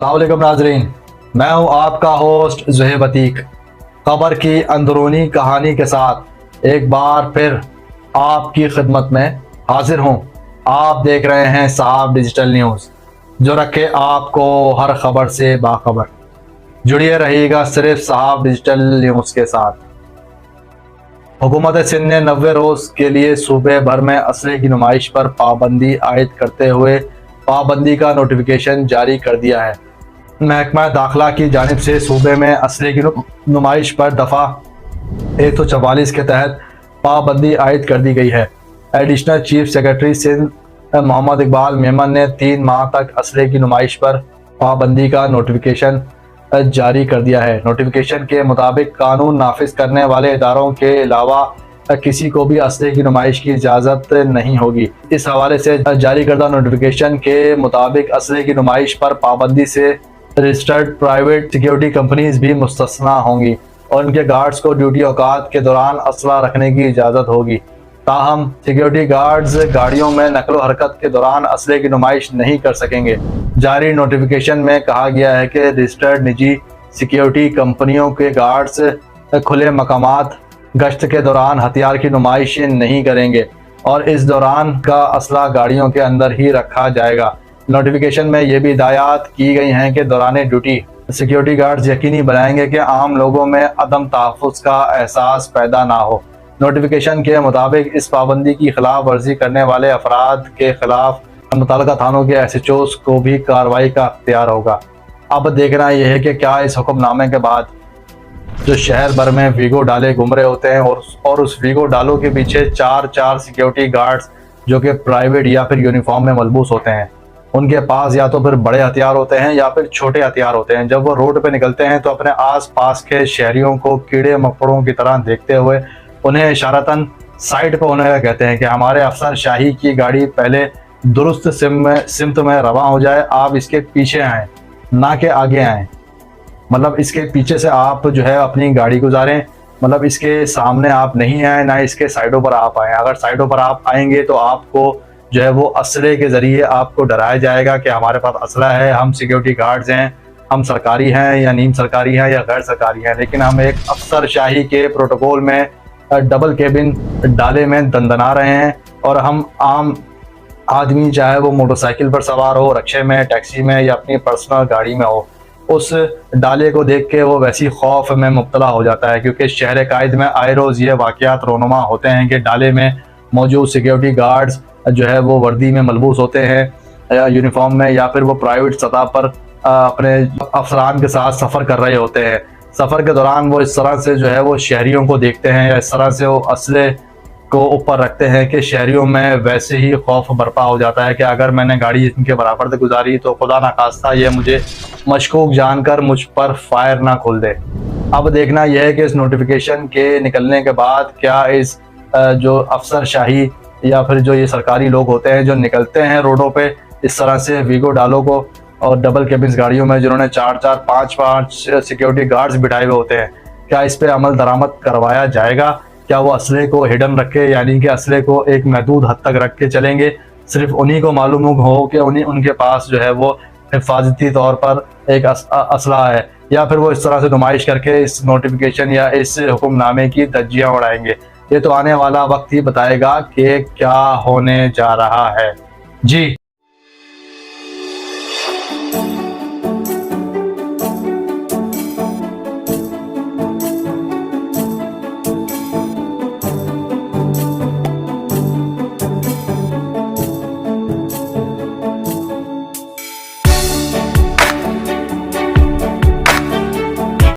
अस्सलामुअलैकुम नाजरीन, मैं हूं आपका होस्ट ज़ुहैब अतीक। खबर की अंदरूनी कहानी के साथ एक बार फिर आपकी खिदमत में हाजिर हूं। आप देख रहे हैं साहब डिजिटल न्यूज़, जो रखे आपको हर खबर से बाखबर। जुड़िए रहिएगा सिर्फ साहब डिजिटल न्यूज़ के साथ। हुकूमत सिंध ने 90 रोज़ के लिए सूबे भर में असले की नुमाइश पर पाबंदी आयद करते हुए पाबंदी का नोटिफिकेशन जारी कर दिया है। महकमा दाखिला की जानिब से सूबे में असले की नुमाइश पर दफ़ा 144 के तहत पाबंदी आयद कर दी गई है। Additional chief secretary Sindh Muhammad Iqbal Memon ने 3 माह तक असले की नुमाइश पर पाबंदी का नोटिफिकेशन जारी कर दिया है। नोटिफिकेशन के मुताबिक कानून नाफिज करने वाले इदारों के अलावा किसी को भी असले की नुमाइश की इजाज़त नहीं होगी। इस हवाले से जारी करदा नोटिफिकेशन के मुताबिक असले की नुमाइश पर पाबंदी से रजिस्टर्ड प्राइवेट सिक्योरिटी कंपनीज भी मुस्तस्ना होंगी और उनके गार्ड्स को ड्यूटी औकात के दौरान असला रखने की इजाज़त होगी। ताहम सिक्योरिटी गार्ड्स गाड़ियों में नकलो हरकत के दौरान असले की नुमाइश नहीं कर सकेंगे। जारी नोटिफिकेशन में कहा गया है कि रजिस्टर्ड निजी सिक्योरिटी कंपनियों के गार्ड्स खुले मकामात गश्त के दौरान हथियार की नुमाइश नहीं करेंगे और इस दौरान का असला गाड़ियों के अंदर ही रखा जाएगा। नोटिफिकेशन में यह भी हिदायत की गई हैं कि दौरान ड्यूटी सिक्योरिटी गार्ड्स यकीनी बनाएंगे कि आम लोगों में अदम तहफ़्फ़ुज़ का एहसास पैदा ना हो। नोटिफिकेशन के मुताबिक इस पाबंदी की खिलाफ वर्जी करने वाले अफराद के खिलाफ मुतल्लिका थानों के SHOs को भी कार्रवाई का अख्तियार होगा। अब देखना यह है कि क्या इस हुक्मनामे के बाद जो शहर भर में वीगो डाले घूम रहे होते हैं और उस वीगो डालों के पीछे 4 सिक्योरिटी गार्ड्स जो कि प्राइवेट या फिर यूनिफॉर्म में मलबूस होते हैं, उनके पास या तो फिर बड़े हथियार होते हैं या फिर छोटे हथियार होते हैं। जब वो रोड पे निकलते हैं तो अपने आसपास के शहरियों को कीड़े मकोड़ों की तरह देखते हुए उन्हें इशारतन साइड पर होने का कहते हैं कि हमारे अफसर शाही की गाड़ी पहले दुरुस्त सिमत में रवा हो जाए, आप इसके पीछे आएँ ना कि आगे आएँ। मतलब इसके पीछे से आप जो है अपनी गाड़ी गुजारें, मतलब इसके सामने आप नहीं आए, ना इसके साइडों पर आप आएँ। अगर साइडों पर आप आएंगे तो आपको जो है वो असले के ज़रिए आपको डराया जाएगा कि हमारे पास असला है, हम सिक्योरिटी गार्ड्स हैं, हम सरकारी हैं या नीम सरकारी हैं या गैर सरकारी हैं, लेकिन हम एक अफसर शाही के प्रोटोकॉल में डबल केबिन डाले में दंदना रहे हैं और हम आम आदमी चाहे वो मोटरसाइकिल पर सवार हो, रिक्शे में, टैक्सी में या अपनी पर्सनल गाड़ी में हो, उस डाले को देख के वो वैसी खौफ में मुब्तला हो जाता है। क्योंकि शहर कायद में आए रोज़ ये वाक़यात रोनुमा होते हैं कि डाले में मौजूद सिक्योरिटी गार्ड्स जो है वो वर्दी में मलबूस होते हैं, यूनिफॉर्म में, या फिर वो प्राइवेट सतह पर अपने अफसरान के साथ सफ़र कर रहे होते हैं। सफ़र के दौरान वो इस तरह से जो है वो शहरियों को देखते हैं या इस तरह से वो असले को ऊपर रखते हैं कि शहरियों में वैसे ही खौफ बरपा हो जाता है कि अगर मैंने गाड़ी इनके बराबर से गुजारी तो खुदा ना खास्ता ये मुझे मशकूक जानकर मुझ पर फायर ना खोल दे। अब देखना यह है कि इस नोटिफिकेशन के निकलने के बाद क्या इस जो अफसर शाही या फिर जो ये सरकारी लोग होते हैं जो निकलते हैं रोडों पे इस तरह से वीगो डालो को और डबल केबिन्स गाड़ियों में जिन्होंने 4-4, 5-5 सिक्योरिटी गार्ड्स बिठाए हुए होते हैं, क्या इस पे अमल दरामद करवाया जाएगा? क्या वो असले को हिडन रखे, यानी कि असले को एक महदूद हद तक रख के चलेंगे, सिर्फ उन्हीं को मालूम हो कि उनके पास जो है वो हिफाजती तौर पर एक असला है, या फिर वो इस तरह से नुमाइश करके इस नोटिफिकेशन या इस हुक्मनामे की धज्जियाँ उड़ाएंगे? ये तो आने वाला वक्त ही बताएगा कि क्या होने जा रहा है। जी